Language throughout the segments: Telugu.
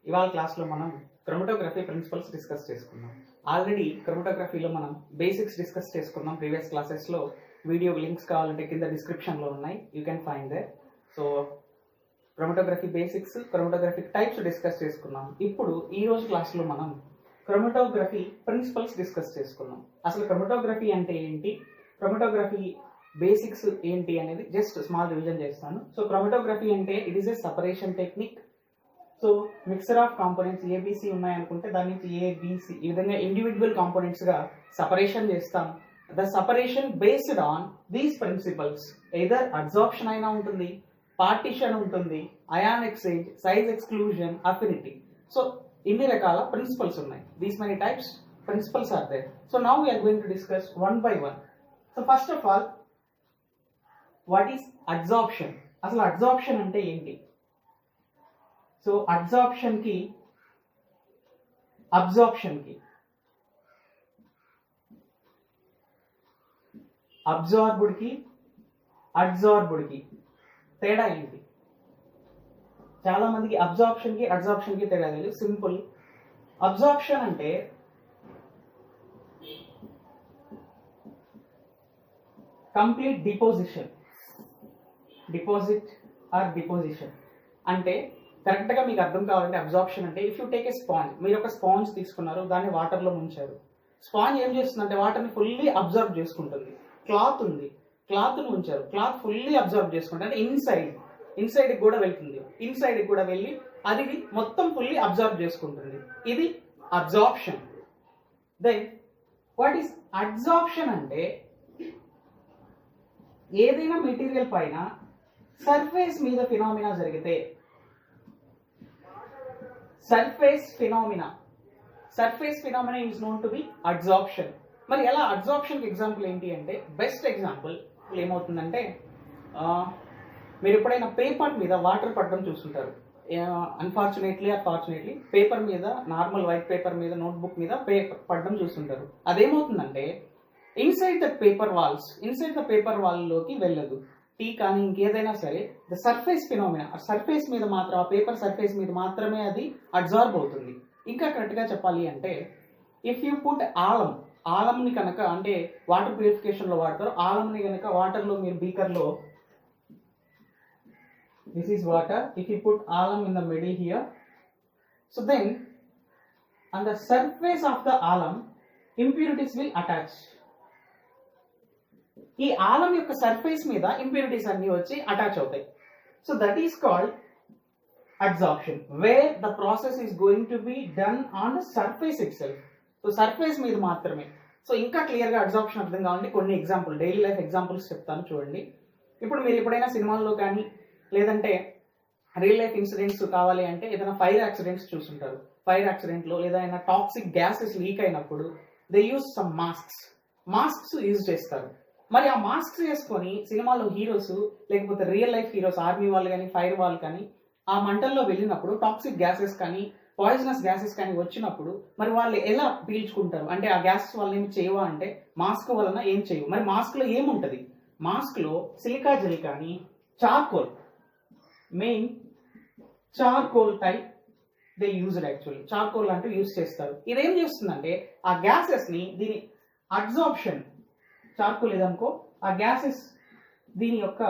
ఇవాళ క్లాస్లో మనం క్రోమటోగ్రఫీ ప్రిన్సిపల్స్ డిస్కస్ చేసుకున్నాం. ఆల్రెడీ క్రోమటోగ్రఫీలో మనం బేసిక్స్ డిస్కస్ చేసుకున్నాం ప్రీవియస్ క్లాసెస్లో. వీడియో లింక్స్ కావాలంటే కింద డిస్క్రిప్షన్లో ఉన్నాయి, you can find there. So chromatography basics, chromatographic types discuss చేసుకున్నాం. ఇప్పుడు ఈ రోజు క్లాస్లో మనం క్రోమటోగ్రఫీ ప్రిన్సిపల్స్ డిస్కస్ చేసుకున్నాం. అసలు క్రోమటోగ్రఫీ అంటే ఏంటి, క్రోమటోగ్రఫీ బేసిక్స్ ఏంటి అనేది జస్ట్ స్మాల్ రివిజన్ చేస్తాను. సో క్రోమటోగ్రఫీ అంటే it is a separation technique. So mixture of components A B C ఉన్నాయనుకుంటే దాని నుంచి ఏబిసి ఈ విధంగా ఇండివిజువల్ కాంపోనెంట్స్గా సపరేషన్ చేస్తాం. The separation based on these principles, either absorption అయినా ఉంటుంది, పార్టిషన్ ఉంటుంది, ion exchange, size exclusion, affinity. So ఇన్ని రకాల ప్రిన్సిపల్స్ ఉన్నాయి. These many types principles are there. So now we are going to discuss one by one. So first of all, what is absorption? అసలు అబ్జార్ప్షన్ అంటే ఏంటి? సో అబ్జార్ప్షన్ కి అబ్జార్ప్షన్ కి అబ్జార్బ్డ్ కి తేడా ఏంటి? చాలా మందికి అబ్జార్ప్షన్ కి తేడా లేదు. సింపుల్. అబ్జార్ప్షన్ అంటే కంప్లీట్ డిపోజిషన్, డిపోజిషన్ అంటే కరెక్ట్ గా మీకు అర్థం కావాలంటే అబ్జార్ప్షన్ అంటే if you take a sponge, మీరు ఒక స్పాంజ్ తీసుకున్నారు, దాన్ని వాటర్ లో ముంచారు. స్పాంజ్ ఏం చేస్తుందంటే వాటర్ని ఫుల్లీ అబ్జర్వ్ చేసుకుంటుంది. క్లాత్ ఉంది, క్లాత్ ను ఉంచారు, క్లాత్ ఫుల్లీ అబ్జర్వ్ చేసుకుంటుంది. అంటే ఇన్సైడ్ కూడా వెళ్తుంది, ఇన్సైడ్ కూడా వెళ్ళి అది మొత్తం ఫుల్లీ అబ్జర్వ్ చేసుకుంటుంది. ఇది absorption. Then what is absorption అంటే ఏదైనా మెటీరియల్ పైన సర్ఫేస్ మీద ఫినామినా జరిగితే, surface phenomena is known to be absorption. మరి ఎలా అబ్జార్ప్షన్ కి ఎగ్జాంపుల్ ఏంటి అంటే, బెస్ట్ ఎగ్జాంపుల్ ఏమవుతుందంటే, మీరు ఎప్పుడైనా పేపర్ మీద వాటర్ పడడం చూస్తుంటారు. అన్ఫార్చునేట్లీ ఫార్చునేట్లీ పేపర్ మీద, నార్మల్ వైట్ పేపర్ మీద, నోట్బుక్ మీద పేపర్ పడడం చూస్తుంటారు. అదేమవుతుందంటే ఇన్సైడ్ ద పేపర్ వాల్లోకి వెళ్ళదు. టీ కానీ ఇంకేదైనా సరే, ద సర్ఫేస్ ఫినామినా, సర్ఫేస్ మీద మాత్రం, ఆ పేపర్ సర్ఫేస్ మీద మాత్రమే అది అబ్జార్బ్ అవుతుంది. ఇంకా కరెక్ట్గా చెప్పాలి అంటే, ఇఫ్ యూ పుట్ ఆలంని కనుక, అంటే వాటర్ ప్యూరిఫికేషన్లో వాడతారు, ఆలంని కనుక వాటర్లో మీరు బీకర్లో, this is water, if you put alum in the middle here, so then on the surface of the alum impurities will attach. ఈ ఆలం యొక్క సర్ఫేస్ మీద ఇంప్యూరిటీస్ అన్ని వచ్చి అటాచ్ అవుతాయి. So that is called absorption, wear the process is going to be done on the surface it self. So surface మీద మాత్రమే. సో ఇంకా క్లియర్ గా అబ్జార్ప్షన్ అర్థం కావాలంటే కొన్ని ఎగ్జాంపుల్, డైలీ లైఫ్ ఎగ్జాంపుల్స్ చెప్తాను చూడండి. ఇప్పుడు మీరు ఎప్పుడైనా సినిమాల్లో కానీ లేదంటే రియల్ లైఫ్ ఇన్సిడెంట్స్ కావాలి అంటే, ఏదైనా ఫైర్ యాక్సిడెంట్స్ చూస్తుంటారు. ఫైర్ యాక్సిడెంట్ లో లేదా ఏదైనా టాక్సిక్ గ్యాసెస్ లీక్ అయినప్పుడు they use some masks use చేస్తారు. మరి ఆ మాస్క్స్ వేసుకొని సినిమాలో హీరోస్, లేకపోతే రియల్ లైఫ్ హీరోస్, ఆర్మీ వాళ్ళు కానీ, ఫైర్ వాళ్ళు కానీ ఆ మంటల్లో వెళ్ళినప్పుడు టాక్సిక్ గ్యాసెస్ కానీ, పాయిజనస్ గ్యాసెస్ కానీ వచ్చినప్పుడు మరి వాళ్ళు ఎలా పీల్చుకుంటారు? అంటే ఆ గ్యాసెస్ వాళ్ళని ఏమి చేయవా అంటే, మాస్క్ వలన ఏం చేయవు. మరి మాస్క్ లో ఏముంటది? మాస్క్ లో సిలికా జెల్ కానీ, charcoal, main charcoal type they used. Actually charcoal అంటూ యూజ్ చేస్తారు. ఇదేం చేస్తుందంటే ఆ గ్యాసెస్ ని, దీని అబ్జార్ప్షన్, చార్కోల్ లేదనుకో, ఆ గ్యాసెస్ దీని యొక్క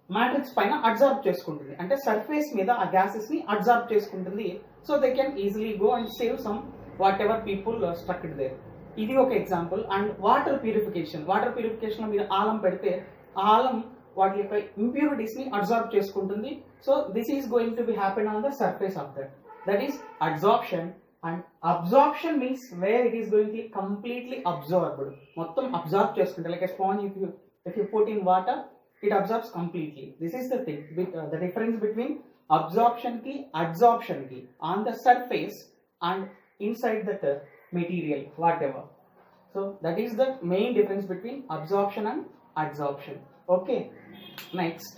మ్యాట్రిక్స్ పైన అబ్జార్బ్ చేసుకుంటుంది. అంటే సర్ఫేస్ మీద ఆ గ్యాసెస్ ని అబ్జార్బ్ చేసుకుంటుంది. So they can easily go and save some whatever people struck there. ఇది ఒక ఎగ్జాంపుల్. అండ్ వాటర్ ప్యూరిఫికేషన్ లో మీరు ఆలం పెడితే ఆ ఆలం వాటి యొక్క ఇంప్యూరిటీస్ ని అబ్జార్బ్ చేసుకుంటుంది. So this is going to be happen on the surface of that is absorption. And absorption means wear it is going to completely absorbed, మొత్తం అబ్జార్బ్ చేసుకుంటే, like a sponge, if you put in water it absorbs completely. This is the thing, the difference between absorption ki on the surface and inside that material, whatever. So that is the main difference between absorption and adsorption. Okay, next.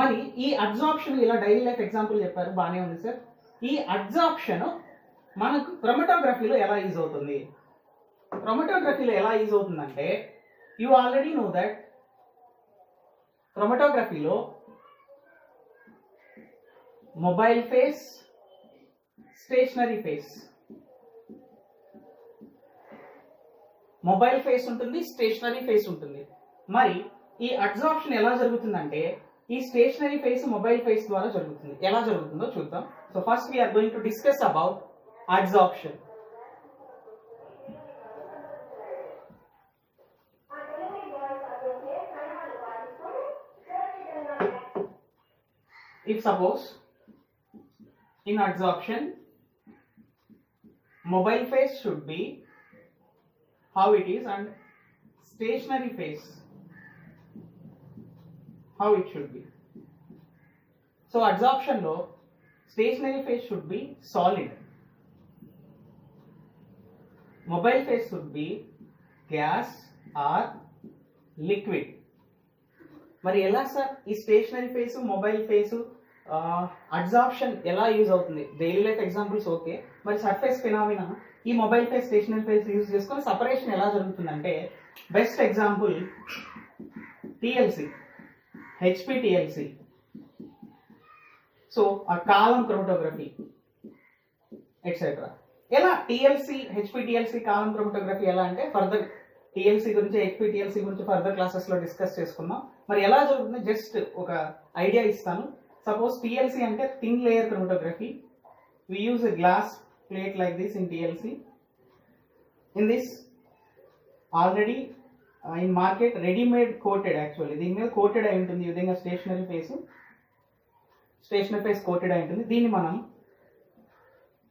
మరి ఈ అబ్జార్ప్షన్ ఇలా డైలీ లైఫ్ ఎగ్జాంపుల్ చెప్పారు, బాగానే ఉంది సార్. ఈ అబ్జార్ప్షన్ మనకు క్రోమటోగ్రఫీలో ఎలా యూజ్ అవుతుంది? క్రోమటోగ్రఫీలో ఎలా యూజ్ అవుతుందంటే, you already know that chromatography లో mobile phase, stationary phase. Mobile phase ఉంటుంది, స్టేషనరీ ఫేస్ ఉంటుంది. మరి ఈ అబ్జార్ప్షన్ ఎలా జరుగుతుందంటే ఈ స్టేషనరీ ఫేస్ మొబైల్ ఫేస్ ద్వారా జరుగుతుంది. ఎలా జరుగుతుందో చూద్దాం. So first we're going to discuss about absorption. If suppose in adsorption mobile phase should be how it is and stationary phase how it should be. So adsorption lo stationary phase should be solid, mobile phase should be gas or liquid. మరి ఎలా సార్ ఈ stationary phase mobile phase absorption ఎలా యూజ్ అవుతుంది? డైలీ లైఫ్ ఎగ్జాంపుల్స్ ఓకే, మరి సర్ఫేస్ ఫినామినా ఈ mobile phase stationary phase use చేసుకొని సపరేషన్ ఎలా జరుగుతుందంటే best example TLC, HPTLC. So ఆ కాలం క్రోమటోగ్రఫీ ఎట్సెట్రా. ఎలా టిఎల్సి, హెచ్పిటిఎల్సి, కాలం క్రోమటోగ్రఫీ ఎలా అంటే ఫర్దర్ టిఎల్సి గురించి, హెచ్పిటిఎల్సి గురించి ఫర్దర్ క్లాసెస్ లో డిస్కస్ చేసుకున్నాం. మరి ఎలా జరుగుతుంది జస్ట్ ఒక ఐడియా ఇస్తాను. సపోజ్ టిఎల్సి అంటే thin layer chromatography. We use a glass plate like this in TLC. In this already in market readymade coated, actually దీని మీద కోటెడ్ అయి ఉంటుంది ఈ విధంగా స్టేషనరీ ఫేస్ కోటెడ్ అయి ఉంటుంది. దీన్ని మనం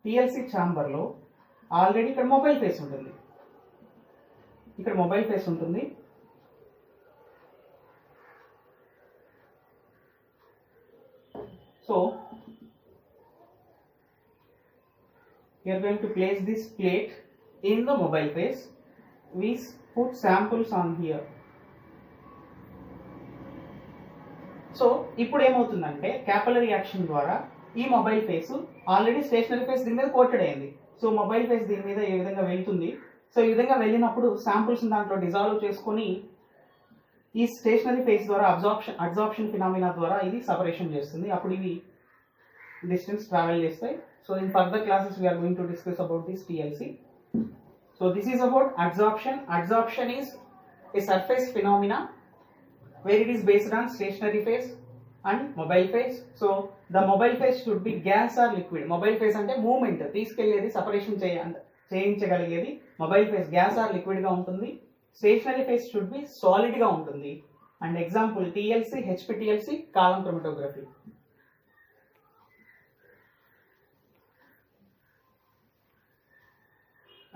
టిఎల్సి ఛాంబర్ లో ఆల్రెడీ ఇక్కడ మొబైల్ ఫేస్ ఉంటుంది, ఇక్కడ మొబైల్ ఫేస్ ఉంటుంది. So we are going to place this plate in the mobile phase. We put samples on here. So ఇప్పుడు ఏమవుతుందంటే క్యాపిలరీ యాక్షన్ ద్వారా ఈ mobile phase already stationary phase దీని మీద కోటెడ్ అయింది. సో మొబైల్ ఫేస్ దీని మీద ఈ విధంగా వెళ్తుంది. సో ఈ విధంగా వెళ్ళినప్పుడు శాంపుల్స్ దాంట్లో డిజాల్వ్ చేసుకొని ఈ స్టేషనరీ ఫేస్ ద్వారా అబ్జార్ప్షన్ ఫినామినా ద్వారా ఇది సపరేషన్ చేస్తుంది. అప్పుడు ఇవి డిస్టెన్స్ ట్రావెల్ చేస్తాయి. So in further classes we're going to discuss about this TLC. So this is about absorption. Absorption is a surface phenomena where it is based on stationary phase and mobile phase. So the mobile phase should be gas or liquid. Mobile phase అంటే మూవ్మెంట్ తీసుకెళ్లేది, సపరేషన్ చేయించగలిగేది mobile phase gas or liquid గా ఉంటుంది. Stationary phase should be solid గా ఉంటుంది. And example TLC, HPTLC, column chromatography.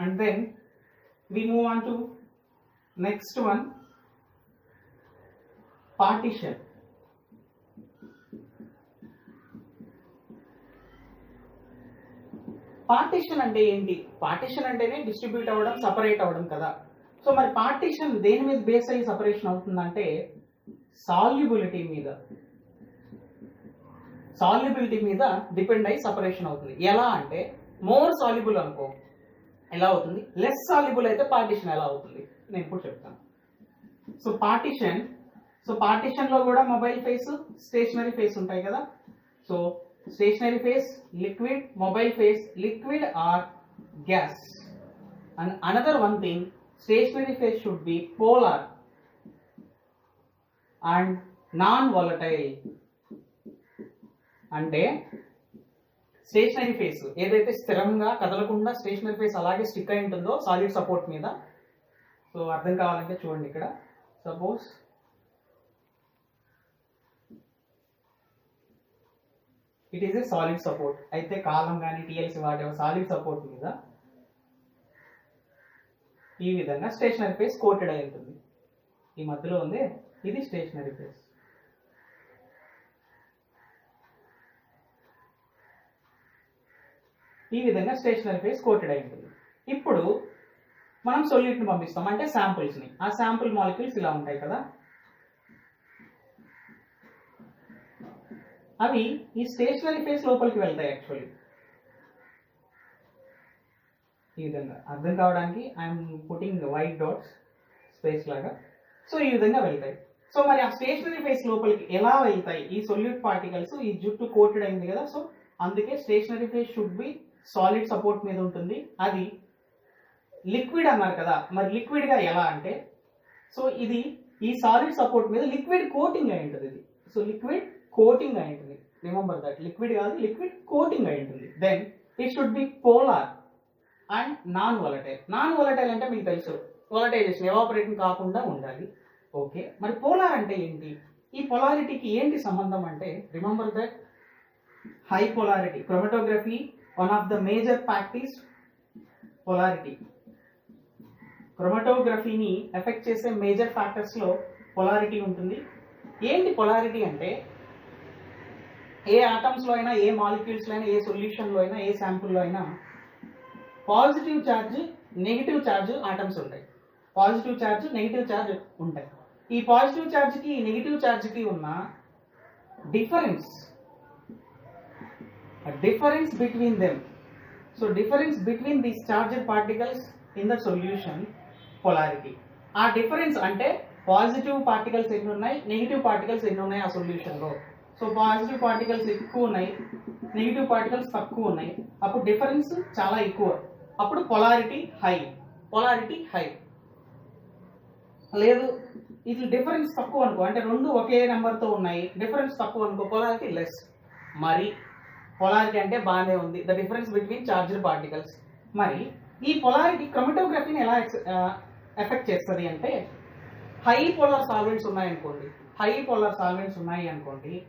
And then we move on to next one, partition. Partition అంటే ఏంటి? పార్టిషన్ అంటేనే డిస్ట్రిబ్యూట్ అవ్వడం, సపరేట్ అవ్వడం కదా. సో మరి పార్టిషన్ దేని మీద బేస్ అయ్యి సపరేషన్ అవుతుందంటే సాల్యుబిలిటీ మీద డిపెండ్ అయ్యి సపరేషన్ అవుతుంది. ఎలా అంటే మోర్ సాల్యుబుల్ అనుకో ఎలా అవుతుంది, లెస్ సాల్యుబుల్ అయితే పార్టిషన్ ఎలా అవుతుంది నేను ఇప్పుడు చెప్తాను. సో పార్టిషన్ లో కూడా మొబైల్ ఫేస్, స్టేషనరీ ఫేస్ ఉంటాయి కదా. So stationary phase liquid, mobile phase liquid or gas. And another one thing, stationary phase should be polar and non volatile. అంటే స్టేషనరీ ఫేస్ ఏదైతే స్థిరంగా కదలకుండా స్టేషనరీ ఫేస్ అలాగే స్టిక్ అయి ఉంటుందో సాలిడ్ సపోర్ట్ మీద. సో అర్థం కావాలంటే చూడండి, ఇక్కడ suppose it is a solid support అయితే కాలం కానీ టిఎల్సి వాటెవర్ సాలిడ్ సపోర్ట్ మీద ఈ విధంగా స్టేషనరీ ఫేస్ కోటెడ్ అయి ఉంటుంది. ఈ మధ్యలో ఉంది ఇది స్టేషనరీ ఫేస్. ఈ విధంగా స్టేషనరీ ఫేస్ కోటెడ్ అయి ఉంటుంది. ఇప్పుడు మనం సొల్యూట్ని పంపిస్తాం, అంటే శాంపుల్స్ని. ఆ శాంపుల్ మాలిక్యూల్స్ ఇలా ఉంటాయి కదా, అవి ఈ స్టేషనరీ ఫేస్ లోపలికి వెళ్తాయి. యాక్చువల్లీ ఈ విధంగా అర్థం కావడానికి I'm putting white dots space లాగా. సో ఈ విధంగా వెళ్తాయి. సో మరి ఆ స్టేషనరీ ఫేస్ లోపలికి ఎలా వెళ్తాయి ఈ సొల్యూట్ పార్టికల్స్? ఈ జుట్టు కోటెడ్ అయింది కదా, సో అందుకే stationary phase should be solid support మీద ఉంటుంది. అది లిక్విడ్ అన్నారు కదా, మరి లిక్విడ్ గా ఎలా అంటే, సో ఇది ఈ సాలిడ్ సపోర్ట్ మీద లిక్విడ్ కోటింగ్ అయి ఉంటుంది. ఇది సో లిక్విడ్ కోటింగ్ అయి ఉంటుంది. రిమెంబర్ దట్, లిక్విడ్ కాదు, లిక్విడ్ కోటింగ్ అయి ఉంటుంది. Then it should be polar and non volatile. Non volatile అంటే మీకు తెలుసు, వొలటైజేషన్ ఎవాపరేటింగ్ కాకుండా ఉండాలి. ఓకే, మరి పోలార్ అంటే ఏంటి? ఈ పొలారిటీకి ఏంటి సంబంధం అంటే, remember that high polarity chromatography one of the major fact is polarity. క్రోమటోగ్రఫీని ఎఫెక్ట్ చేసే మేజర్ ఫ్యాక్టర్స్ లో పొలారిటీ ఉంటుంది. ఏంటి పొలారిటీ అంటే, ఏ ఆటమ్స్ లో అయినా, ఏ మాలిక్యూల్స్ లో అయినా, ఏ సొల్యూషన్ లో అయినా, ఏ శాంపుల్ లో అయినా positive charge, negative charge atoms ఉంటాయి. పాజిటివ్ ఛార్జ్, నెగిటివ్ ఛార్జ్ ఉంటాయి. ఈ పాజిటివ్ ఛార్జ్ కి నెగిటివ్ ఛార్జ్ కి ఉన్న difference between them, so difference between these charged particles in the solution polarity. ఆ డిఫరెన్స్ అంటే పాజిటివ్ పార్టికల్స్ ఎన్ని ఉన్నాయి, నెగిటివ్ పార్టికల్స్ ఎన్ని ఉన్నాయి ఆ సొల్యూషన్ లో. సో పాజిటివ్ పార్టికల్స్ ఎక్కువ ఉన్నాయి, నెగిటివ్ పార్టికల్స్ తక్కువ ఉన్నాయి, అప్పుడు డిఫరెన్స్ చాలా ఎక్కువ, అప్పుడు పొలారిటీ హై. పొలారిటీ హై లేదు, ఇది డిఫరెన్స్ తక్కువ అనుకో, అంటే రెండు ఒకే నెంబర్తో ఉన్నాయి, డిఫరెన్స్ తక్కువ అనుకో, పొలారిటీ లెస్. మరి పొలారిటీ అంటే బాగానే ఉంది, the difference between charged particles. మరి ఈ పొలారిటీ క్రోమటోగ్రఫీని ఎలా ఎఫెక్ట్ చేస్తుంది అంటే, హై పోలార్ సాల్వెంట్స్ ఉన్నాయనుకోండి,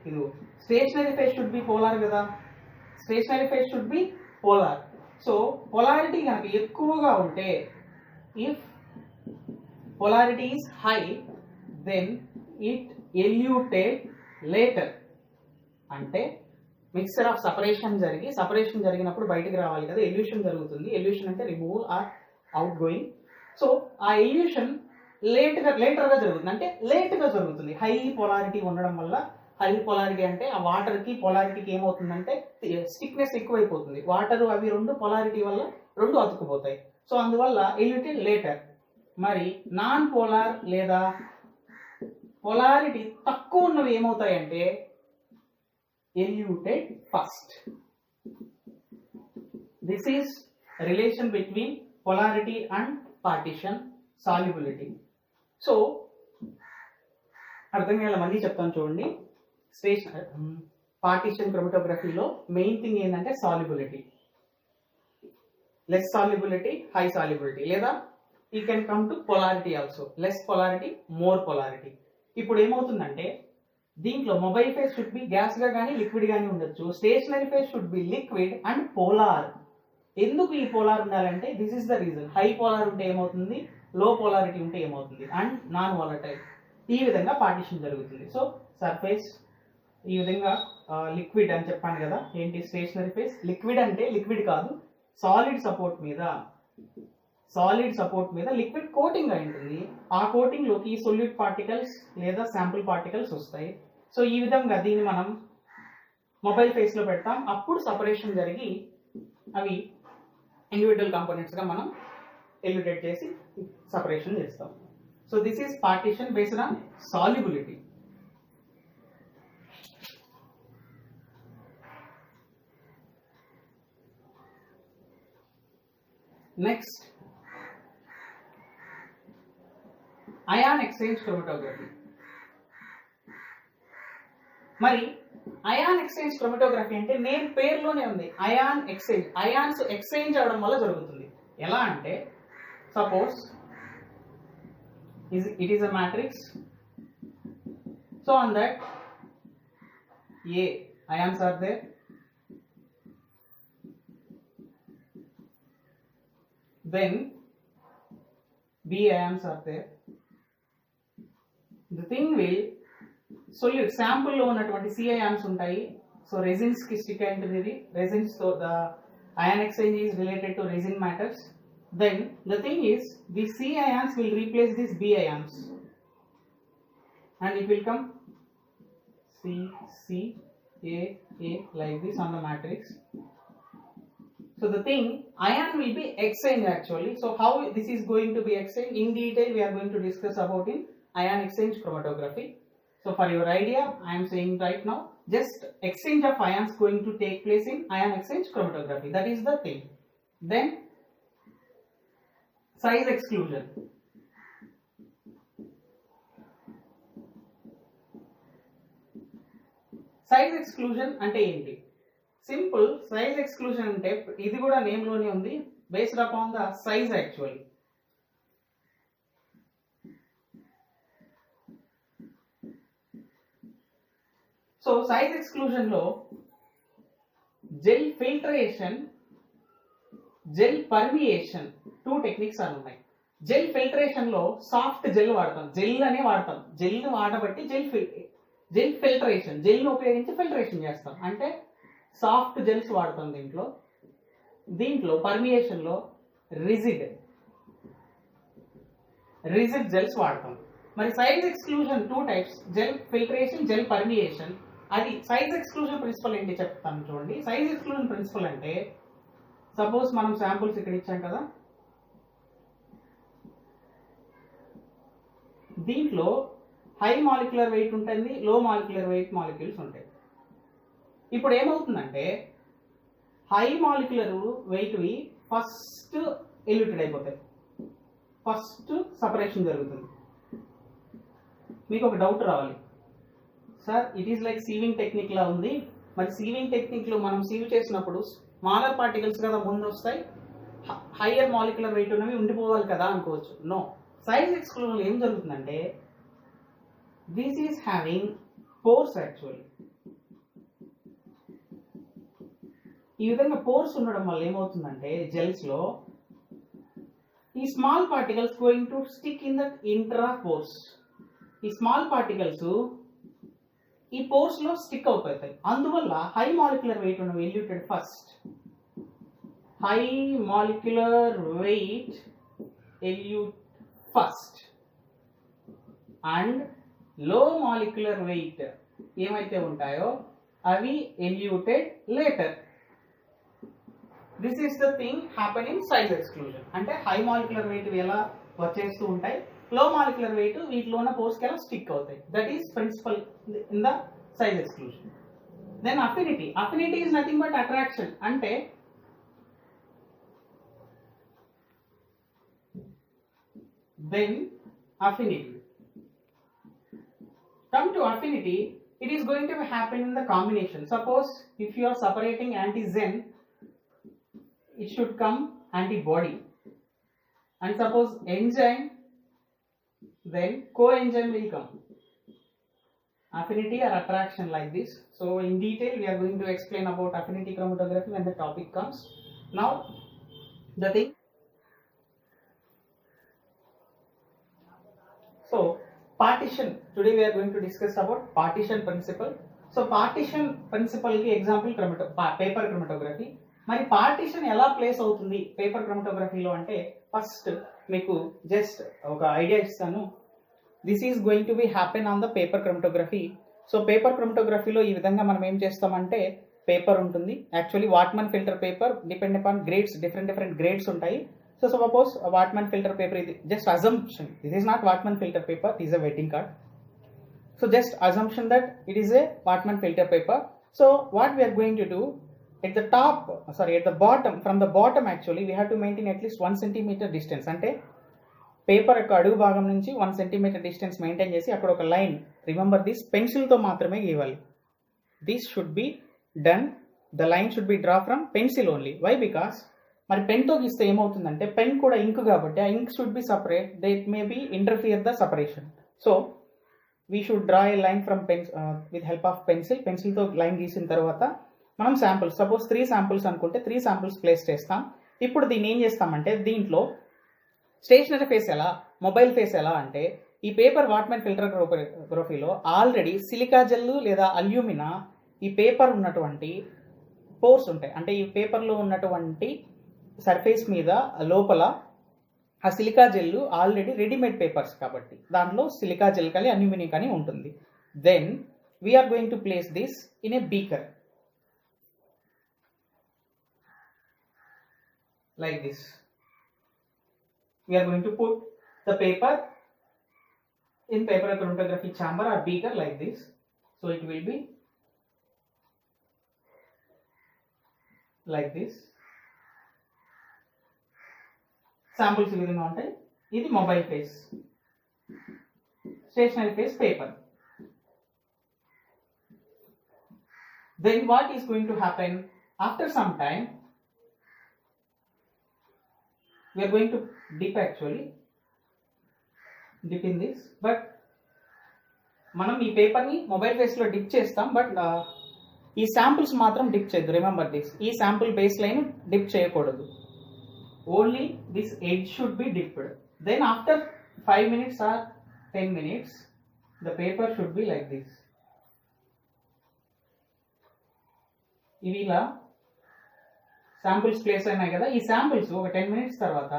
ఇది stationary phase should be polar కదా, stationary phase should be polar. So polarity కనుక ఎక్కువగా ఉంటే, if polarity is high, then it elute later. అంటే మిక్సర్ ఆఫ్ సపరేషన్ జరిగినప్పుడు బయటికి రావాలి కదా, ఎల్యూషన్ జరుగుతుంది. ఎల్యూషన్ అంటే removal or out going. So ఆ ఎల్యూషన్ లేటర్గా జరుగుతుంది, అంటే లేట్గా జరుగుతుంది. హై పొలారిటీ ఉండడం వల్ల, హై పొలారిటీ అంటే ఆ వాటర్కి పొలారిటీకి ఏమవుతుందంటే స్టిక్నెస్ ఎక్కువైపోతుంది. వాటర్ అవి రెండు పొలారిటీ వల్ల రెండు అతుక్కుపోతాయి. సో అందువల్ల ఎల్యూటెడ్ లేటర్. మరి నాన్ పోలార్ లేదా పొలారిటీ తక్కువ ఉన్నవి ఏమవుతాయంటే eluted first. This is relation between polarity and partition solubility. So అర్థం కావాలి, మళ్ళీ చెప్తాను చూడండి. పార్టిషన్ క్రోమటోగ్రఫీలో మెయిన్ థింగ్ ఏంటంటే solubility, less solubility, high solubility, లేదా ఈ can come to polarity also, less polarity, more polarity. ఇప్పుడు ఏమవుతుందంటే, దీంట్లో mobile phase should be gas గా కానీ లిక్విడ్ గానీ ఉండొచ్చు, stationary phase should be liquid and polar. ఎందుకు ఈ పోలార్ ఉండాలంటే, this is the reason. High polar ఉంటే ఏమవుతుంది, లో పోలారిటీ ఉంటే ఏమవుతుంది, అండ్ నాన్ వాలటైల్. ఈ విధంగా పార్టిషన్ జరుగుతుంది. సో సర్ఫేస్ ఈ విధంగా లిక్విడ్ అని చెప్పాను కదా, ఏంటి స్టేషనరీ ఫేజ్. లిక్విడ్ అంటే లిక్విడ్ కాదు, సాలిడ్ సపోర్ట్ మీద లిక్విడ్ కోటింగ్ అయి ఉంటుంది. ఆ కోటింగ్ లోకి సొల్యూట్ పార్టికల్స్ లేదా శాంపుల్ పార్టికల్స్ వస్తాయి. సో ఈ విధంగా దీన్ని మనం మొబైల్ ఫేస్ లో పెడతాం. అప్పుడు సపరేషన్ జరిగి అవి ఇండివిజువల్ కాంపోనెంట్స్ గా మనం ఎలిమినేట్ చేసి సపరేషన్ చేస్తాం. So this is partition based on solubility. Next ion exchange chromatography. మరి అయాన్ ఎక్స్చేంజ్ క్రోమటోగ్రఫీ అంటే నేమ్ పేరులోనే ఉంది, అయాన్ ఎక్స్చేంజ్. అయాన్స్ ఎక్స్చేంజ్ అవడం వల్ల జరుగుతుంది. ఎలా అంటే, suppose it is a matrix. So on that A ions are there, then B ions are there. The thing will solute sample లో ఉన్నటువంటి C ions ఉంటాయి. సో resins కి stick అయి ఉంటుంది. Resins తో the ion exchange is related to resin matters. Then the thing is the C ions will replace these B ions and it will come C C A A like this on the matrix. So the thing, ion will be exchanged actually. So how this is going to be exchanged in detail we are going to discuss about in ion exchange chromatography. So for your idea, I am saying right now, just exchange of ions going to take place in ion exchange chromatography. That is the thing. Then size exclusion. Size exclusion అంటే ఏంటి? సింపుల్, సైజ్ ఎక్స్క్లూజన్ అంటే ఇది కూడా నేమ్ లోనే ఉంది, based upon the size actually. So size exclusion లో gel filtration, gel permeation, 2 techniques అని ఉన్నాయి. జెల్ ఫిల్టరేషన్ లో సాఫ్ట్ జెల్ వాడతాం, జెల్ అనే వాడతాం. జెల్ వాడబట్టి జెల్ ఫిల్టరేషన్, జెల్ ఉపయోగించి ఫిల్టరేషన్ చేస్తాం, అంటే సాఫ్ట్ జెల్స్ వాడతాం దీంట్లో. దీంట్లో పర్మియేషన్ లో రిజిడ్ జెల్స్ వాడతాం. మరి size exclusion 2 types, gel filtration, gel పర్మియేషన్. అది సైజ్ ఎక్స్క్లూజన్ ప్రిన్సిపల్ ఏంటి చెప్తాను చూడండి. సైజ్ ఎక్స్క్లూజన్ ప్రిన్సిపల్ అంటే, సపోజ్ మనం శాంపుల్స్ ఇక్కడ ఇచ్చాం కదా, దీంట్లో హై మాలిక్యులర్ వెయిట్ ఉంటుంది, లో మాలిక్యులర్ వెయిట్ మాలిక్యూల్స్ ఉంటాయి. ఇప్పుడు ఏమవుతుందంటే హై మాలిక్యులర్ వెయిట్వి ఫస్ట్ ఎల్యూటెడ్ అయిపోతాయి, ఫస్ట్ సపరేషన్ జరుగుతుంది. మీకు ఒక డౌట్ రావాలి, sir it is like sieving technique లా ఉంది, మరి సీవింగ్ టెక్నిక్ లో మనం సీవ్ చేసినప్పుడు స్మాలర్ పార్టికల్స్ కదా ముందు వస్తాయి, హయ్యర్ మాలిక్యులర్ వెయిట్ ఉన్నవి ఉండిపోవాలి కదా అనుకోవచ్చు. నో, సైజ్ ఎక్స్క్లూజన్ ఏం జరుగుతుందంటే, this is having pores actually. ఈ విధంగా పోర్స్ ఉండడం వల్ల ఏమవుతుందంటే జెల్స్ లో ఈ small particles going to stick in that intra pores. ఈ స్మాల్ పార్టికల్స్ ఈ పోర్స్ లో స్టిక్ అయిపోతాయి. అందువల్ల హై మాలిక్యులర్ వెయిట్ ఉన్న eluted first, high molecular weight elute first, and low molecular weight ఏమైతే ఉంటాయో అవి eluted later. This is the thing happen in size exclusion. అంటే హై మాలిక్యులర్ వెయిట్ ఎలా వచ్చేస్తూ ఉంటాయి, లో మాలిక్యులర్ వెయిట్ వీటిలో ఉన్న పోర్స్ కి ఎలా స్టిక్ అవుతాయి. That is principle in the size exclusion. Then affinity. Affinity is nothing but attraction. అంటే then affinity. Come to affinity, it is going to happen in the combination. Suppose if you are separating antigen, it should come antibody, and suppose enzyme, then coenzyme will come. Affinity or attraction like this. So in detail we are going to explain about affinity chromatography when the topic comes. Now the thing, so partition, today we are going to discuss about partition principle. So partition principle ki example paper chromatography. మరి పార్టిషన్ ఎలా ప్లేస్ అవుతుంది పేపర్ క్రోమటోగ్రఫీలో అంటే, ఫస్ట్ మీకు జస్ట్ ఒక ఐడియా ఇస్తాను. This is going to be happen on the paper chromatography. So paper క్రోమటోగ్రఫీలో ఈ విధంగా మనం ఏం చేస్తామంటే, పేపర్ ఉంటుంది. Actually Whatman filter paper, depend upon grades, different grades ఉంటాయి. So suppose Whatman filter paper, ఇది just assumption, this is not Whatman filter paper, it is a wedding card. So just assumption that it is a Whatman filter paper. So what we're going to do, at the bottom, from the bottom actually we have to maintain at least 1 centimeter distance. అంటే పేపర్ యొక్క అడుగు భాగం నుంచి 1 centimeter distance మెయింటైన్ చేసి అక్కడ ఒక లైన్, రిమెంబర్ దిస్, పెన్సిల్తో మాత్రమే గీయాలి. This should be done, the line should be draw from pencil only. Why? Because మరి పెన్తో గీస్తే ఏమవుతుందంటే, పెన్ కూడా ఇంక్ కాబట్టి ఆ ink should be separate, they it may be interfere the separation. So we should draw a line from with help of pencil. పెన్సిల్తో లైన్ గీసిన తర్వాత మనం శాంపుల్స్, సపోజ్ 3 శాంపుల్స్ అనుకుంటే 3 శాంపుల్స్ ప్లేస్ చేస్తాం. ఇప్పుడు దీన్ని ఏం చేస్తామంటే, దీంట్లో స్టేషనరీ ఫేస్ ఎలా, మొబైల్ ఫేస్ ఎలా అంటే, ఈ పేపర్ వాట్మన్ ఫిల్టర్ గ్రఫీలో ఆల్రెడీ సిలికా జెల్ లేదా అల్యూమినా ఈ పేపర్ ఉన్నటువంటి పోర్స్ ఉంటాయి. అంటే ఈ పేపర్లో ఉన్నటువంటి సర్ఫేస్ మీద లోపల ఆ silica gel already readymade papers కాబట్టి దాంట్లో సిలికా జెల్ కానీ అల్యూమినియం కానీ ఉంటుంది. Then we're going to place this in a beaker like this. We are going to put the paper in paper chromatography chamber or beaker like this. So it will be like this. Samples ఈ విధంగా ఉంటాయి. ఇది mobile phase, stationary phase paper. Then what is going to happen? After some time we are going to dip in this, but మనం ఈ పేపర్ ని మొబైల్ ఫేస్ లో డిప్ చేస్తాం, బట్ ఈ శాంపుల్స్ మాత్రం డిప్ చేయొద్దు. రిమెంబర్ దిస్, ఈ శాంపుల్ బేస్ లైన్ డిప్ చేయకూడదు. Only this edge should be dipped. Then after 5 minutes or 10 minutes the paper should be like this. ఇవి ఇలా శాంపుల్స్ ప్లేస్ అయినాయి కదా. ఈ శాంపుల్స్ ఒక 10 minutes తర్వాత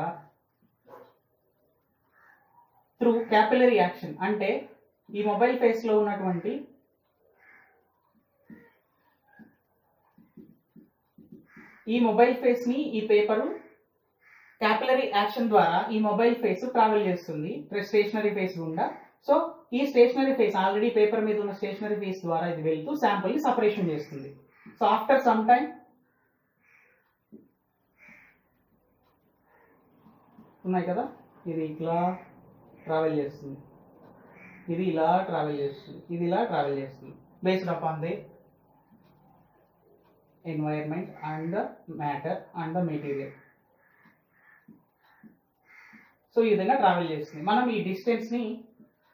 త్రూ క్యాపిలరీ యాక్షన్, అంటే ఈ మొబైల్ ఫేస్ లో ఉన్నటువంటి ఈ మొబైల్ ఫేస్ ని ఈ పేపరు క్యాపిలరీ యాక్షన్ ద్వారా ఈ మొబైల్ ఫేస్ ట్రావెల్ చేస్తుంది స్టేషనరీ ఫేస్ గుండా. సో ఈ స్టేషనరీ ఫేస్ ఆల్రెడీ పేపర్ మీద ఉన్న స్టేషనరీ ఫేస్ ద్వారా ఇది వెళ్తూ శాంపుల్ ని సపరేషన్ చేస్తుంది. సో ఆఫ్టర్ సమ్ టైమ్ ఉన్నాయి కదా, ఇది ఇట్లా ట్రావెల్ చేస్తుంది, ఇది ఇలా ట్రావెల్ చేస్తుంది, ఇది ఇలా ట్రావెల్ చేస్తుంది, based upon the environment and the matter and the material. So ఈ విధంగా ట్రావెల్ చేస్తుంది. మనం ఈ డిస్టెన్స్ ని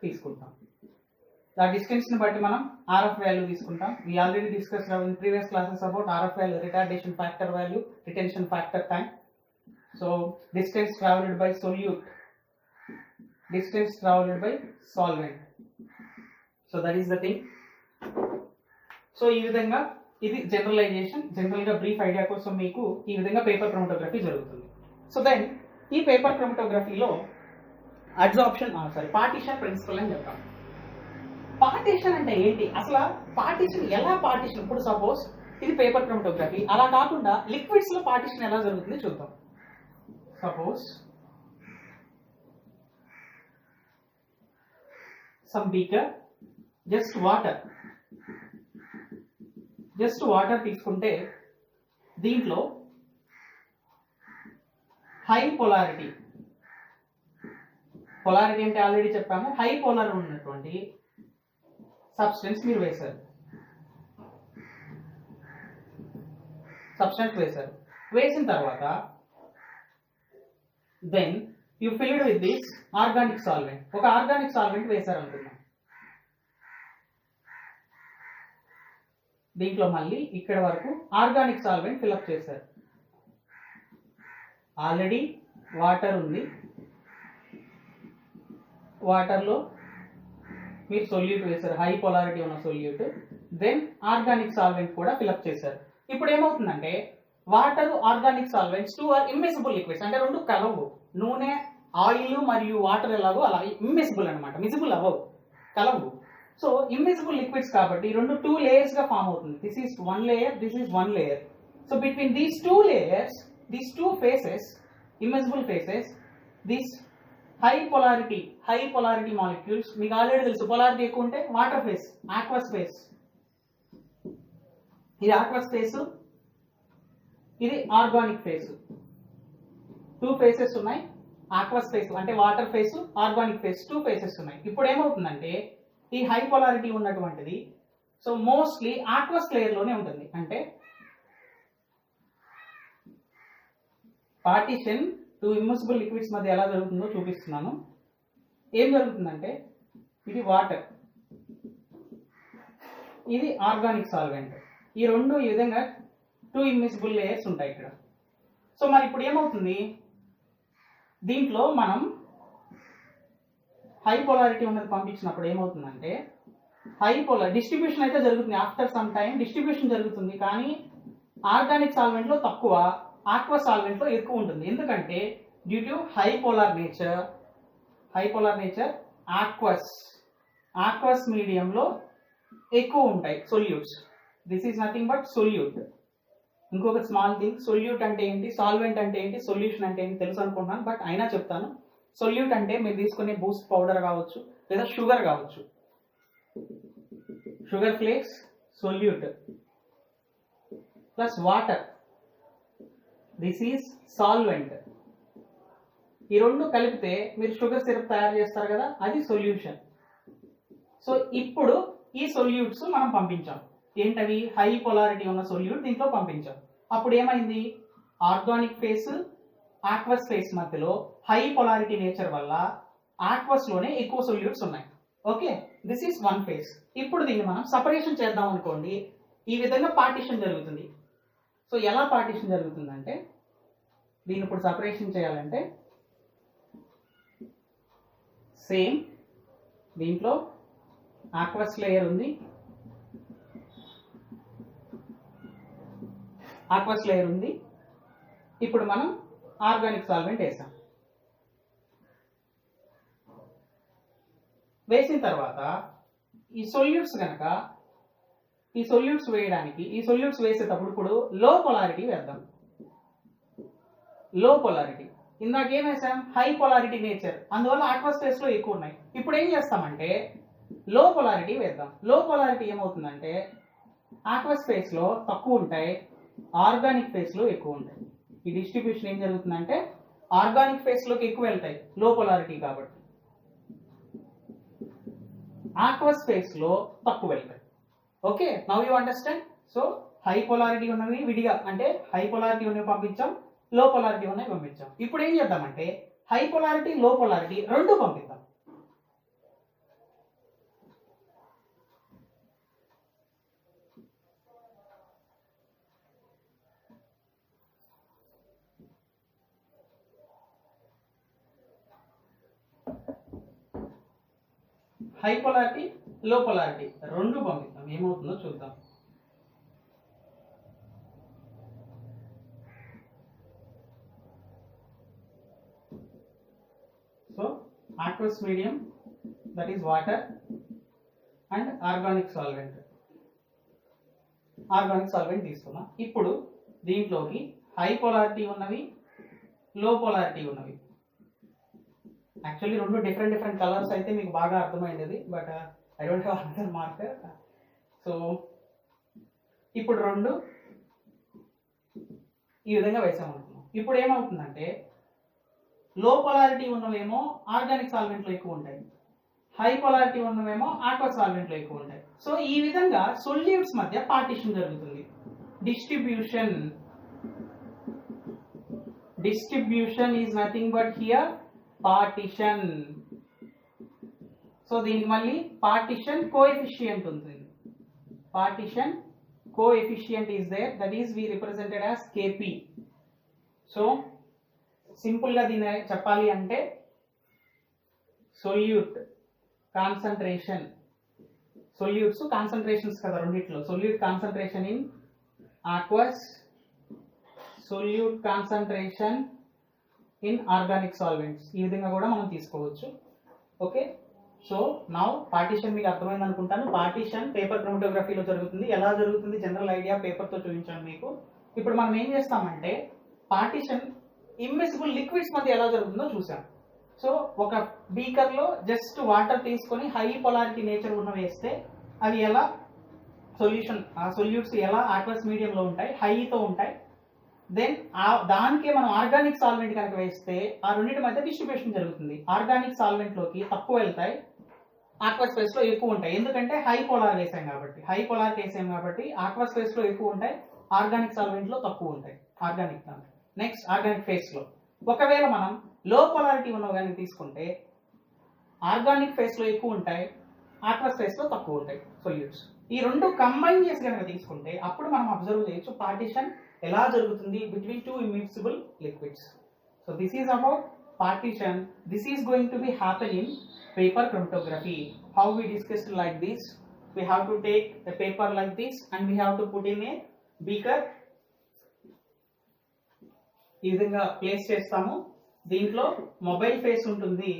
తీసుకుంటాం. ఆ డిస్టెన్స్ ని బట్టి మనం RF వాల్యూ తీసుకుంటాం. We already discuss in previous classes about RF value, retardation factor value, retention factor time. So distance travelled by solute, distance traveled by solvent. So that is the thing. So ఈ విధంగా ఇది జనరలైజేషన్. జనరల్ గా బ్రీఫ్ ఐడియా కోసం మీకు ఈ విధంగా పేపర్ క్రోమటోగ్రఫీ జరుగుతుంది. సో దెన్ ఈ పేపర్ క్రోమటోగ్రఫీలో పార్టీషన్ ప్రిన్సిపల్ అని చెప్తాం. పార్టీషన్ అంటే ఏంటి అసలు? పార్టీషన్ ఎలా పార్టీషన్? ఇప్పుడు సపోజ్ ఇది పేపర్ క్రోమటోగ్రఫీ, అలా కాకుండా లిక్విడ్స్ లో పార్టీషన్ ఎలా జరుగుతుంది చూద్దాం. Suppose some beaker, just water తీసుకుంటే దీంట్లో హై పొలారిటీ అంటే ఆల్రెడీ చెప్పాము, హై పోలార్ ఉన్నటువంటి సబ్స్టెన్స్ మీరు వేశారు, వేసిన తర్వాత then you filled with this organic solvent. ఒక ఆర్గానిక్ సాల్వెంట్ వేశారు అనుకున్నాం. దీంట్లో మళ్ళీ ఇక్కడ వరకు ఆర్గానిక్ సాల్వెంట్ ఫిల్అప్ చేశారు. ఆల్రెడీ వాటర్ ఉంది, వాటర్లో మీరు సొల్యూట్ వేశారు, హై పొలారిటీ ఉన్న సొల్యూట్. దెన్ ఆర్గానిక్ సాల్వెంట్ కూడా ఫిల్అప్ చేశారు. ఇప్పుడు ఏమవుతుందంటే water, organic solvents two are immiscible liquids, అంటే రెండు కలవు. నూనె, ఆయిల్ మరియు వాటర్ ఎలాగో అలా ఇమ్మిసిబుల్ అనమాట, మిసిబుల్ అవ్వవు, కలవు. సో ఇమ్మిసిబుల్ లిక్విడ్స్ కాబట్టి రెండు 2 layers గా ఫామ్ అవుతుంది. This is 1 layer, this is 1 layer. So between these 2 layers, these 2 phases, immiscible faces, these high polarity molecules, మీకు ఆల్రెడీ తెలుసు పొలారిటీ ఎక్కువ ఉంటే వాటర్ ఫేస్, ఆక్వస్ ఫేస్. ఇది ఆక్వస్ ఫేస్, ఇది ఆర్గానిక్ ఫేస్. 2 phases ఉన్నాయి. ఆక్వస్ ఫేస్ అంటే water face, organic face, 2 phases ఉన్నాయి. ఇప్పుడు ఏమవుతుందంటే ఈ హై పొలారిటీ ఉన్నటువంటిది సో మోస్ట్లీ ఆక్వస్ లేయర్ లోనే ఉంటుంది. అంటే పార్టీషన్ 2 ఇమ్మిసిబుల్ లిక్విడ్స్ మధ్య ఎలా జరుగుతుందో చూపిస్తున్నాను. ఏం జరుగుతుందంటే ఇది వాటర్, ఇది ఆర్గానిక్ సాల్వెంట్. ఈ రెండు ఈ విధంగా 2 ఇమ్మిసిబుల్ లేయర్స్ ఉంటాయి ఇక్కడ. సో మరి ఇప్పుడు ఏమవుతుంది, దీంట్లో మనం హై పొలారిటీ ఉన్నది పంపించినప్పుడు ఏమవుతుందంటే డిస్ట్రిబ్యూషన్ అయితే జరుగుతుంది. ఆఫ్టర్ సమ్ టైం డిస్ట్రిబ్యూషన్ జరుగుతుంది, కానీ ఆర్గానిక్ సాల్వెంట్ లో తక్కువ, ఆక్వా సాల్వెంట్ లో ఎక్కువ ఉంటుంది. ఎందుకంటే due to high polar nature aqueous మీడియంలో ఎక్కువ ఉంటాయి solutes. This is nothing but solute. ఇంకొక స్మాల్ థింగ్, సొల్యూట్ అంటే ఏంటి, సాల్వెంట్ అంటే ఏంటి, సొల్యూషన్ అంటే ఏంటి తెలుసు అనుకుంటున్నాను, బట్ అయినా చెప్తాను. సొల్యూట్ అంటే మీరు తీసుకునే బూస్ట్ పౌడర్ కావచ్చు, లేదా షుగర్ కావచ్చు. Sugar flakes solute plus water, this is solvent. ఈ రెండు కలిపితే మీరు షుగర్ సిరప్ తయారు చేస్తారు కదా, అది సొల్యూషన్. సో ఇప్పుడు ఈ సొల్యూట్స్ మనం పంపించాం. ఏంటవి? హై పొలారిటీ ఉన్న సొల్యూట్ దీంట్లో పంపించాం. అప్పుడు ఏమైంది? ఆర్గానిక్ ఫేస్ ఆక్వస్ ఫేస్ మధ్యలో హై పొలారిటీ నేచర్ వల్ల ఆక్వస్ లోనే ఎక్కువ సొల్యూట్స్ ఉన్నాయి. Okay, this is one face. ఇప్పుడు దీన్ని మనం సపరేషన్ చేద్దాం అనుకోండి. ఈ విధంగా పార్టిషన్ జరుగుతుంది. సో ఎలా పార్టిషన్ జరుగుతుందంటే, దీన్ని ఇప్పుడు సపరేషన్ చేయాలంటే సేమ్ దీంట్లో ఆక్వస్ లేయర్ ఉంది, ఆక్వస్ లేయర్ ఉంది. ఇప్పుడు మనం ఆర్గానిక్ సాల్వెంట్ వేసాం. వేసిన తర్వాత ఈ సొల్యూట్స్ కనుక ఈ సొల్యూట్స్ వేయడానికి ఈ సొల్యూట్స్ వేసేటప్పుడు ఇప్పుడు లో పొలారిటీ వేద్దాం. లో పొలారిటీ ఇందాక ఏం వేసాం? హై పొలారిటీ నేచర్, అందువల్ల ఆక్వస్ ఫేస్ లో ఎక్కువ ఉన్నాయి. ఇప్పుడు ఏం చేస్తామంటే లో పొలారిటీ వేద్దాం. లో పొలారిటీ ఏమవుతుందంటే ఆక్వస్ ఫేస్ లో తక్కువ ఉంటాయి, ఆర్గానిక్ ఫేస్ లో ఎక్కువ ఉంటాయి. ఈ డిస్ట్రిబ్యూషన్ ఏం జరుగుతుందంటే ఆర్గానిక్ ఫేస్ లోకి ఎక్కువ వెళ్తాయి లో పొలారిటీ కాబట్టి, ఆక్వస్ ఫేస్ లో తక్కువ వెళ్తాయి. Okay, now you understand. So high polarity ఉన్నవి విడిగా, అంటే హై పొలారిటీ ఉన్నవి పంపించాం, లో పొలారిటీ ఉన్నవి పంపించాం. ఇప్పుడు ఏం చేద్దామంటే హై పొలారిటీ లో పొలారిటీ రెండు పంపిద్దాం. హై పొలారిటీ లో పొలారిటీ రెండు పంపిద్దాం, ఏమవుతుందో చూద్దాం. So aqueous medium, that is water and organic solvent. Organic solvent తీసుకున్నాం. ఇప్పుడు దీంట్లోకి హై పొలారిటీ ఉన్నవి, లో పొలారిటీ ఉన్నవి, యాక్చువల్లీ రెండు డిఫరెంట్ కలర్స్ అయితే మీకు బాగా అర్థమైంది, but I don't have another marker. So ఇప్పుడు రెండు ఈ విధంగా వేసామనుకున్నాం. ఇప్పుడు ఏమవుతుందంటే లో పొలారిటీ ఉన్నవేమో ఆర్గానిక్ సాల్వెంట్ లో ఎక్కువ ఉంటాయి, హై పొలారిటీ ఉన్నవేమో ఆక్వస్ సాల్వెంట్ లో ఎక్కువ ఉంటాయి. సో ఈ విధంగా సొల్యూట్స్ మధ్య పార్టిషన్ జరుగుతుంది. Distribution is nothing but here partition. So దీనికి మళ్ళీ పార్టిషన్ కోఎఫిషియంట్ ఉంటుంది. Partition coefficient is there, that is we represented as KP. So simple గా దీన్ని చెప్పాలి అంటే సొల్యూట్ కాన్సంట్రేషన్, సొల్యూట్స్ కాన్సంట్రేషన్స్ కదా రెండిట్లో, solute concentration in aqueous, solute concentration in organic solvents, ఈ విధంగా కూడా మనం తీసుకోవచ్చు. ఓకే, సో నౌ పార్టిషన్ మీకు అర్థమైంది అనుకుంటాను. పార్టిషన్ పేపర్ క్రోమటోగ్రఫీలో జరుగుతుంది. ఎలా జరుగుతుంది జనరల్ ఐడియా పేపర్ తో చూపించాను మీకు. ఇప్పుడు మనం ఏం చేస్తామంటే పార్టిషన్ ఇమ్మిసిబుల్ లిక్విడ్స్ మధ్య ఎలా జరుగుతుందో చూసాం. సో ఒక బీకర్ లో జస్ట్ వాటర్ తీసుకొని హై పొలారిటీ నేచర్ ఉన్న వేస్తే అవి ఎలా సొల్యూషన్, ఆ సొల్యూట్స్ ఎలా ఆక్వస్ మీడియం లో ఉంటాయి, హైతో ఉంటాయి. దెన్ దానికే మనం ఆర్గానిక్ సాల్వెంట్ కనుక వేస్తే ఆ రెండింటి మధ్య డిస్ట్రిబ్యూషన్ జరుగుతుంది. ఆర్గానిక్ సాల్వెంట్ లోకి తక్కువ వెళ్తాయి, ఆక్వస్ ఫేస్ లో ఎక్కువ ఉంటాయి. ఎందుకంటే హై పొలార్ వేసాం కాబట్టి, హై పొలారిటీ వేసాం కాబట్టి ఆక్వస్ ఫేస్ లో ఎక్కువ ఉంటాయి, ఆర్గానిక్ సాల్వెంట్ లో తక్కువ ఉంటాయి. ఆర్గానిక్ నెక్స్ట్ ఆర్గానిక్ ఫేస్ లో ఒకవేళ మనం లో పొలారిటీ ఉన్న కానీ తీసుకుంటే ఆర్గానిక్ ఫేస్ లో ఎక్కువ ఉంటాయి, ఆక్వస్ ఫేస్ లో తక్కువ ఉంటాయి సొల్యూట్స్. ఈ రెండు కంబైన్ చేసి కనుక తీసుకుంటే అప్పుడు మనం అబ్జర్వ్ చేయొచ్చు పార్టిషన్ ఎలా జరుగుతుంది between two immiscible liquids. So this is about partition. This is going to be happen in paper chromatography. How we discussed like this, we have to take a paper like this and we have to put in a beaker. ఈ విధంగా ప్లేస్ చేస్తాము. దీంట్లో మొబైల్ ఫేస్ ఉంటుంది.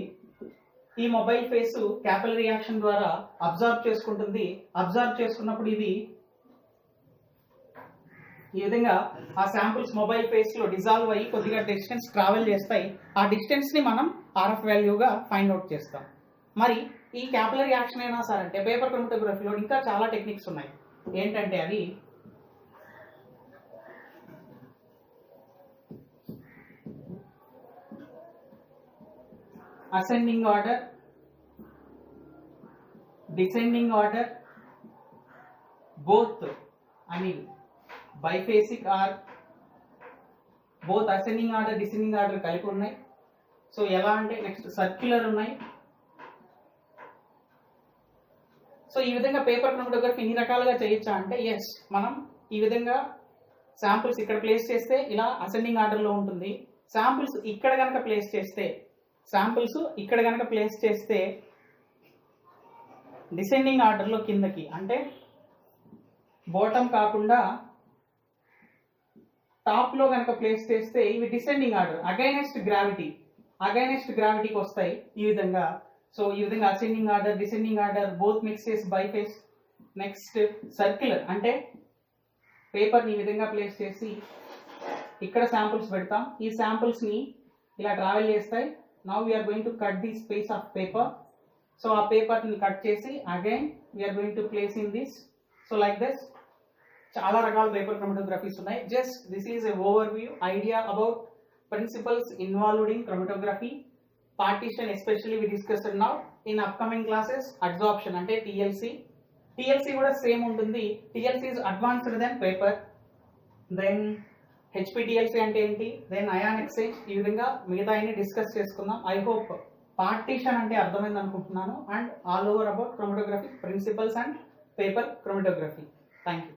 ఈ మొబైల్ ఫేస్ క్యాపిలరీ రియాక్షన్ ద్వారా అబ్జర్వ్ చేసుకుంటుంది. అబ్జర్వ్ చేసుకున్నప్పుడు ఇది ఈ విధంగా ఆ శాంపుల్స్ మొబైల్ ఫేస్ లో డిజాల్వ్ అయ్యి కొద్దిగా డిస్టెన్స్ ట్రావెల్ చేస్తాయి. ఆ డిస్టెన్స్ ని మనం RF వాల్యూగా ఫైండ్ అవుట్ చేస్తాం. మరి ఈ క్యాపిలరీ యాక్షన్ అయినా సరే అంటే పేపర్ క్రోమటోగ్రఫీలో ఇంకా చాలా టెక్నిక్స్ ఉన్నాయి. ఏంటంటే అవి ascending order, descending order, both biphasic or both ascending order descending order కలిపి ఉన్నాయి. సో ఎలా అంటే నెక్స్ట్ సర్క్యులర్ ఉన్నాయి. సో ఈ విధంగా పేపర్ క్రోమటోగ్రఫీ ఎన్ని రకాలుగా చేయొచ్చా అంటే ఎస్, మనం ఈ విధంగా శాంపిల్స్ ఇక్కడ ప్లేస్ చేస్తే ఇలా అసెండింగ్ ఆర్డర్లో ఉంటుంది. శాంపిల్స్ ఇక్కడ కనుక ప్లేస్ చేస్తే డిసెండింగ్ ఆర్డర్లో కిందకి, అంటే బాటమ్ కాకుండా టాప్ లో కనుక ప్లేస్ చేస్తే ఇవి డిసెండింగ్ ఆర్డర్ అగైనెస్ట్ గ్రావిటీకి వస్తాయి ఈ విధంగా. సో ఈ విధంగా ascending order, descending order, both mixes, biphase. Next circular అంటే పేపర్ ని ఈ విధంగా ప్లేస్ చేసి ఇక్కడ శాంపుల్స్ పెడతాం. ఈ శాంపుల్స్ ని ఇలా ట్రావెల్ చేస్తాయి. Now we are going to cut the space of paper. So ఆ పేపర్ ని కట్ చేసి again we are going to place in this. So like this చాలా రకాల పేపర్ క్రోమటోగ్రఫీస్ ఉన్నాయి. Just this is a overview idea about principles involved in chromatography. Partition especially we discussed now. In upcoming classes adsorption అంటే టిఎల్సి కూడా సేమ్ ఉంటుంది. TLC is advanced then paper. Then HPTLC అంటే ఏంటి, దెన్ అయాన్ ఎక్స్చేంజ్, ఈ విధంగా మిగతా అన్ని డిస్కస్ చేసుకుందాం. ఐ హోప్ పార్టీషన్ అంటే అర్థమైంది అనుకుంటున్నాను, and all over about chromatography principles and paper chromatography. Thank you.